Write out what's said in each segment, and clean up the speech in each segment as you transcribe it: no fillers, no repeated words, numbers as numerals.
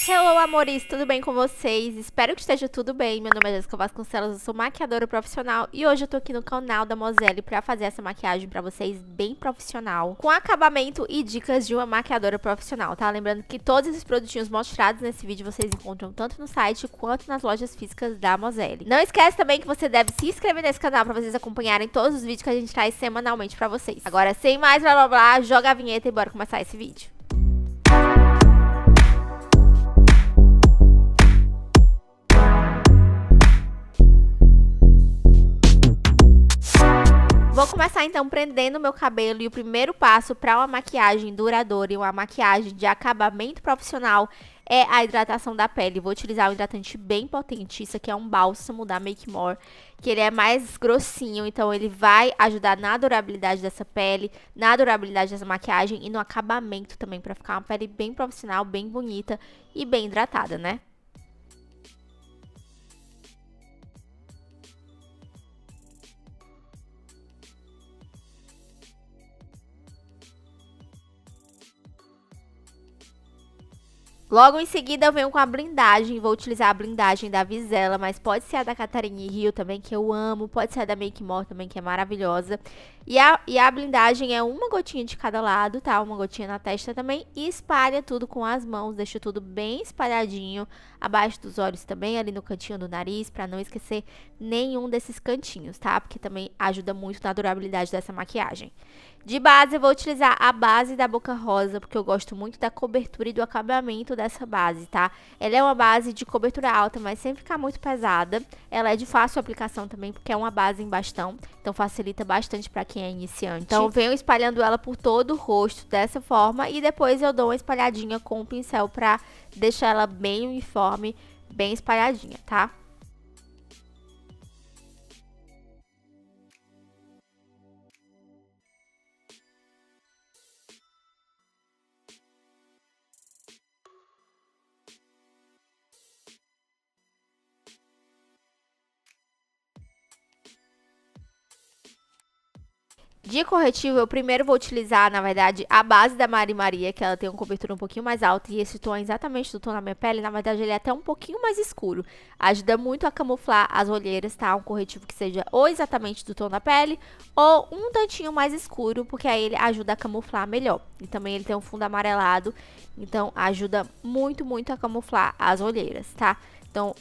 Hello, amores, tudo bem com vocês? Espero que esteja tudo bem. Meu nome é Jéssica Vasconcelos, eu sou maquiadora profissional e hoje eu tô aqui no canal da Moselle pra fazer essa maquiagem pra vocês bem profissional, com acabamento e dicas de uma maquiadora profissional, tá? Lembrando que todos esses produtinhos mostrados nesse vídeo vocês encontram tanto no site quanto nas lojas físicas da Moselle. Não esquece também que você deve se inscrever nesse canal pra vocês acompanharem todos os vídeos que a gente traz semanalmente pra vocês. Agora, sem mais blá blá blá, joga a vinheta e bora começar esse vídeo. Vou começar então prendendo meu cabelo e o primeiro passo para uma maquiagem duradoura e uma maquiagem de acabamento profissional é a hidratação da pele. Vou utilizar um hidratante bem potente, isso aqui é um bálsamo da Make More, que ele é mais grossinho, então ele vai ajudar na durabilidade dessa pele, na durabilidade dessa maquiagem e no acabamento também, para ficar uma pele bem profissional, bem bonita e bem hidratada, né? Logo em seguida eu venho com a blindagem, vou utilizar a blindagem da Visela, mas pode ser a da Catarine Hill também, que eu amo, pode ser a da Make More também, que é maravilhosa. E a blindagem é uma gotinha de cada lado, tá? Uma gotinha na testa também e espalha tudo com as mãos, deixa tudo bem espalhadinho, abaixo dos olhos também, ali no cantinho do nariz, pra não esquecer nenhum desses cantinhos, tá? Porque também ajuda muito na durabilidade dessa maquiagem. De base, eu vou utilizar a base da Boca Rosa, porque eu gosto muito da cobertura e do acabamento dessa base, tá? Ela é uma base de cobertura alta, mas sem ficar muito pesada. Ela é de fácil aplicação também, porque é uma base em bastão, então facilita bastante para quem é iniciante. Então, eu venho espalhando ela por todo o rosto dessa forma e depois eu dou uma espalhadinha com o pincel para deixar ela bem uniforme, bem espalhadinha, tá? De corretivo, eu primeiro vou utilizar, na verdade, a base da Mari Maria, que ela tem uma cobertura um pouquinho mais alta, e esse tom é exatamente do tom da minha pele, na verdade ele é até um pouquinho mais escuro. Ajuda muito a camuflar as olheiras, tá? Um corretivo que seja ou exatamente do tom da pele, ou um tantinho mais escuro, porque aí ele ajuda a camuflar melhor. E também ele tem um fundo amarelado, então ajuda muito, muito a camuflar as olheiras, tá? Então,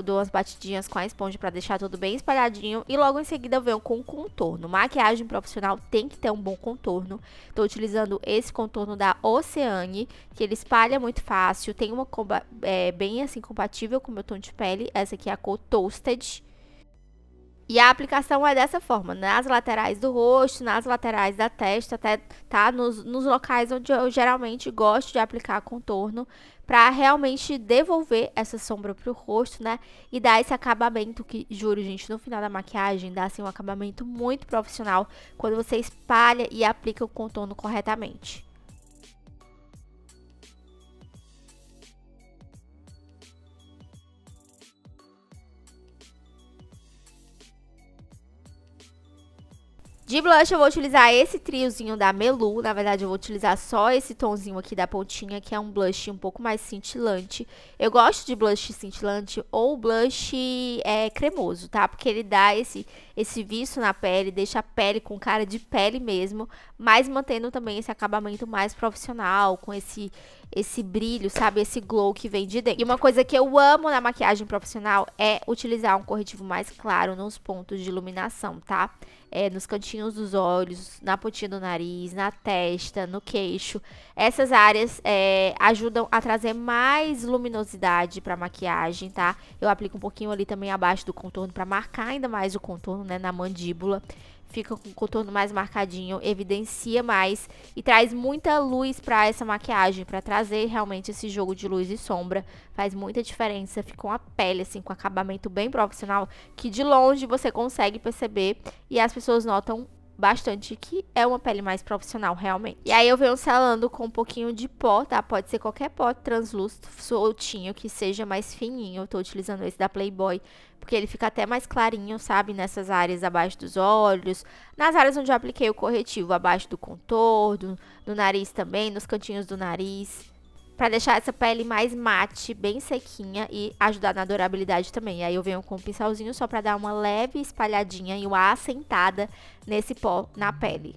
dou as batidinhas com a esponja para deixar tudo bem espalhadinho. E logo em seguida eu venho com o contorno. Maquiagem profissional tem que ter um bom contorno. Estou utilizando esse contorno da Oceane, que ele espalha muito fácil. Tem uma cor bem assim compatível com o meu tom de pele. Essa aqui é a cor Toasted. E a aplicação é dessa forma, nas laterais do rosto, nas laterais da testa, até tá nos locais onde eu geralmente gosto de aplicar contorno, pra realmente devolver essa sombra pro rosto, né? E dar esse acabamento que, juro, gente, no final da maquiagem, dá assim um acabamento muito profissional quando você espalha e aplica o contorno corretamente. De blush eu vou utilizar esse triozinho da Melu, na verdade eu vou utilizar só esse tomzinho aqui da pontinha, que é um blush um pouco mais cintilante. Eu gosto de blush cintilante ou blush cremoso, tá? Porque ele dá esse viço na pele, deixa a pele com cara de pele mesmo, mas mantendo também esse acabamento mais profissional, com esse brilho, sabe? Esse glow que vem de dentro. E uma coisa que eu amo na maquiagem profissional é utilizar um corretivo mais claro nos pontos de iluminação, tá? Nos cantinhos dos olhos, na pontinha do nariz, na testa, no queixo. Essas áreas ajudam a trazer mais luminosidade pra maquiagem, tá? Eu aplico um pouquinho ali também abaixo do contorno pra marcar ainda mais o contorno, né? Na mandíbula. Fica com o contorno mais marcadinho, evidencia mais e traz muita luz para essa maquiagem, para trazer realmente esse jogo de luz e sombra. Faz muita diferença, fica uma pele assim com acabamento bem profissional, que de longe você consegue perceber e as pessoas notam bastante que é uma pele mais profissional realmente. E aí eu venho selando com um pouquinho de pó, tá? Pode ser qualquer pó translúcido, soltinho, que seja mais fininho. Eu tô utilizando esse da Playboy, porque ele fica até mais clarinho, sabe? Nessas áreas abaixo dos olhos, nas áreas onde eu apliquei o corretivo, abaixo do contorno, no nariz também, nos cantinhos do nariz. pra deixar essa pele mais mate, bem sequinha e ajudar na durabilidade também. E aí eu venho com um pincelzinho só pra dar uma leve espalhadinha e uma assentada nesse pó na pele.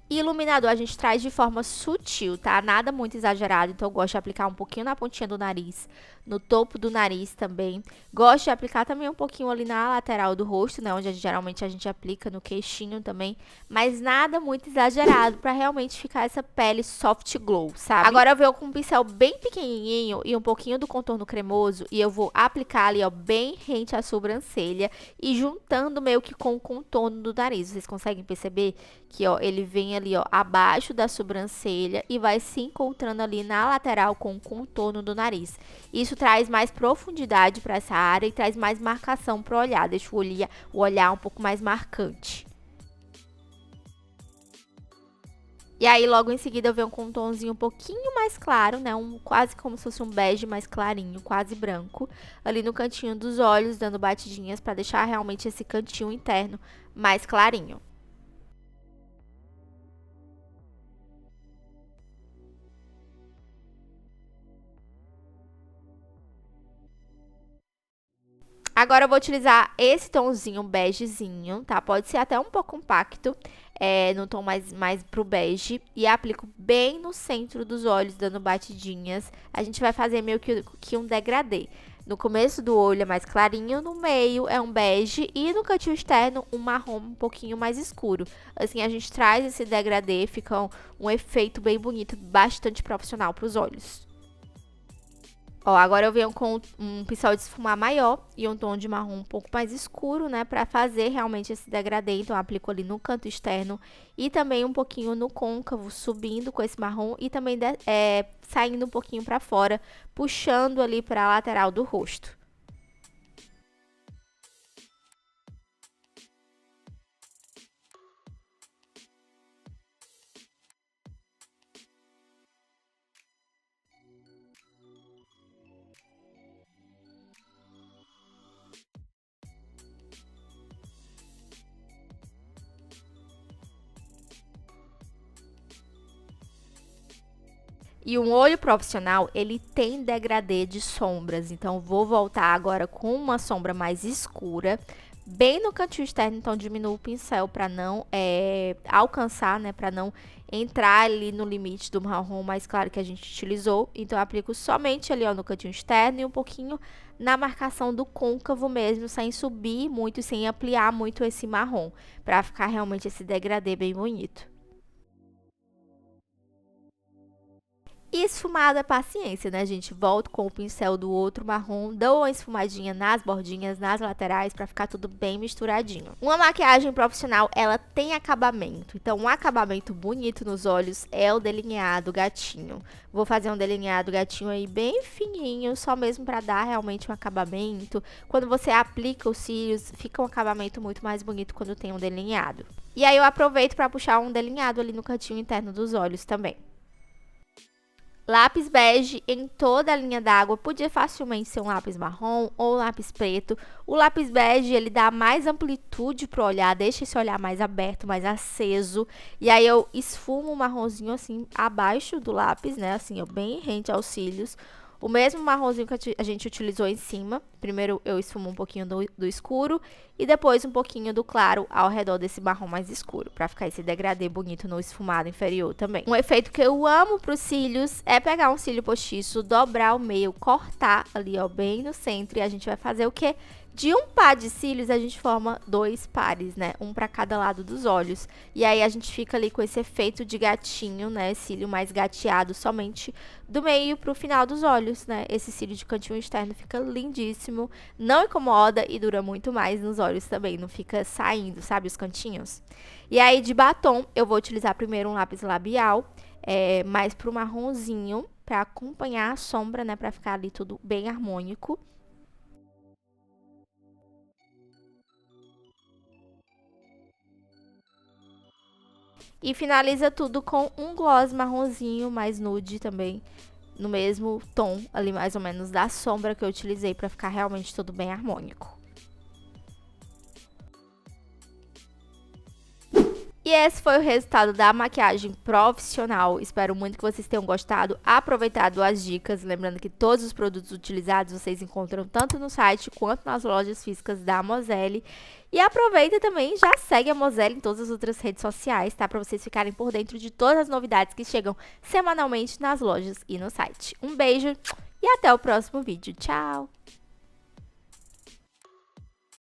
E iluminador a gente traz de forma sutil, tá? Nada muito exagerado, então eu gosto de aplicar um pouquinho na pontinha do nariz, no topo do nariz também. Gosto de aplicar também um pouquinho ali na lateral do rosto, né? Onde geralmente a gente aplica no queixinho também. Mas nada muito exagerado pra realmente ficar essa pele soft glow, sabe? Agora eu venho com um pincel bem pequenininho e um pouquinho do contorno cremoso. E eu vou aplicar ali, ó, bem rente à sobrancelha e juntando meio que com o contorno do nariz. Vocês conseguem perceber que, ó, ele vem ali, ó, abaixo da sobrancelha e vai se encontrando ali na lateral com o contorno do nariz. Isso traz mais profundidade para essa área e traz mais marcação para o olhar, deixa o olhar um pouco mais marcante. E aí, logo em seguida, eu venho com um tomzinho um pouquinho mais claro, né? Quase como se fosse um bege mais clarinho, quase branco. Ali no cantinho dos olhos, dando batidinhas para deixar realmente esse cantinho interno mais clarinho. Agora eu vou utilizar esse tomzinho begezinho, tá? Pode ser até um pouco compacto, no tom mais pro bege. E aplico bem no centro dos olhos, dando batidinhas. A gente vai fazer meio que um degradê. No começo do olho é mais clarinho, no meio é um bege e no cantinho externo um marrom um pouquinho mais escuro. Assim a gente traz esse degradê, fica um efeito bem bonito, bastante profissional para os olhos. Ó, agora eu venho com um pincel de esfumar maior e um tom de marrom um pouco mais escuro, né? Pra fazer realmente esse degradê. Então, eu aplico ali no canto externo e também um pouquinho no côncavo, subindo com esse marrom e também saindo um pouquinho pra fora, puxando ali pra lateral do rosto. E um olho profissional, ele tem degradê de sombras, então vou voltar agora com uma sombra mais escura, bem no cantinho externo, então diminuo o pincel para não alcançar, né, para não entrar ali no limite do marrom mais claro que a gente utilizou. Então eu aplico somente ali, ó, no cantinho externo e um pouquinho na marcação do côncavo mesmo, sem subir muito e sem ampliar muito esse marrom, para ficar realmente esse degradê bem bonito. E esfumada é paciência, né, gente? Volto com o pincel do outro marrom, dou uma esfumadinha nas bordinhas, nas laterais, pra ficar tudo bem misturadinho. Uma maquiagem profissional, ela tem acabamento. Então, um acabamento bonito nos olhos é o delineado gatinho. Vou fazer um delineado gatinho aí bem fininho, só mesmo pra dar realmente um acabamento. Quando você aplica os cílios, fica um acabamento muito mais bonito quando tem um delineado. E aí, eu aproveito pra puxar um delineado ali no cantinho interno dos olhos também. Lápis bege em toda a linha d'água, podia facilmente ser um lápis marrom ou um lápis preto. O lápis bege, ele dá mais amplitude pro olhar, deixa esse olhar mais aberto, mais aceso. E aí eu esfumo o marronzinho assim, abaixo do lápis, né, assim, ó, bem rente aos cílios. O mesmo marronzinho que a gente utilizou em cima. Primeiro eu esfumo um pouquinho do escuro e depois um pouquinho do claro ao redor desse marrom mais escuro, pra ficar esse degradê bonito no esfumado inferior também. Um efeito que eu amo pros cílios é pegar um cílio postiço, dobrar o meio, cortar ali, ó, bem no centro, e a gente vai fazer o quê? De um par de cílios, a gente forma dois pares, né? Um para cada lado dos olhos. E aí, a gente fica ali com esse efeito de gatinho, né? Cílio mais gateado somente do meio pro final dos olhos, né? Esse cílio de cantinho externo fica lindíssimo. Não incomoda e dura muito mais nos olhos também. Não fica saindo, sabe? Os cantinhos. E aí, de batom, eu vou utilizar primeiro um lápis labial, mais pro marronzinho, para acompanhar a sombra, né? Para ficar ali tudo bem harmônico. E finaliza tudo com um gloss marronzinho, mais nude também, no mesmo tom ali mais ou menos da sombra que eu utilizei para ficar realmente tudo bem harmônico. E esse foi o resultado da maquiagem profissional. Espero muito que vocês tenham gostado, aproveitado as dicas. Lembrando que todos os produtos utilizados vocês encontram tanto no site quanto nas lojas físicas da Moselle. E aproveita também, já segue a Moselle em todas as outras redes sociais, tá? Para vocês ficarem por dentro de todas as novidades que chegam semanalmente nas lojas e no site. Um beijo e até o próximo vídeo. Tchau!